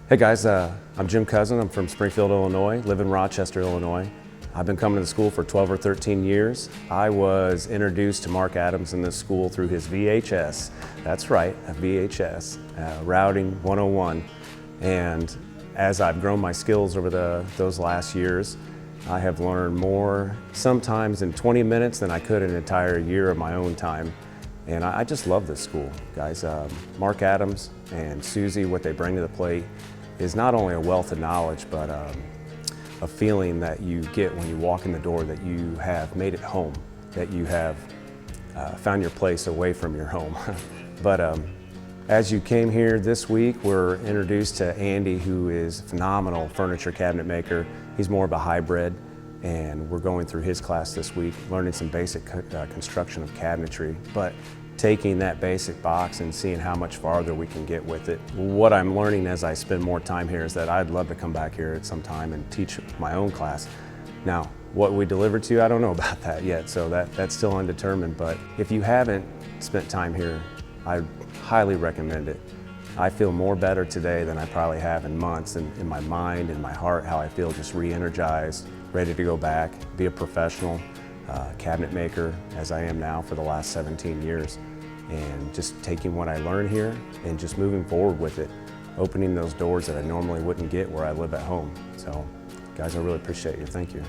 Hey guys, I'm Jim Cousin. I'm from Springfield, Illinois, live in Rochester, Illinois. I've been coming to the school for 12 or 13 years. I was introduced to Marc Adams in this school through his VHS. That's right, a VHS, Routing 101. And as I've grown my skills over those last years, I have learned more sometimes in 20 minutes than I could in an entire year of my own time. And I just love this school, guys. Marc Adams and Susie, what they bring to the plate is not only a wealth of knowledge, but a feeling that you get when you walk in the door that you have made it home, that you have found your place away from your home. But as you came here this week, we're introduced to Andy, who is a phenomenal furniture cabinet maker. He's more of a hybrid, and we're going through his class this week, learning some basic construction of cabinetry, but taking that basic box and seeing how much farther we can get with it. What I'm learning as I spend more time here is that I'd love to come back here at some time and teach my own class. Now, what we deliver to you, I don't know about that yet, so that's still undetermined, but if you haven't spent time here, I highly recommend it. I feel more better today than I probably have in months, in my mind, in my heart, how I feel just re-energized, ready to go back, be a professional cabinet maker as I am now for the last 17 years. And just taking what I learned here and just moving forward with it, opening those doors that I normally wouldn't get where I live at home. So guys, I really appreciate you. Thank you.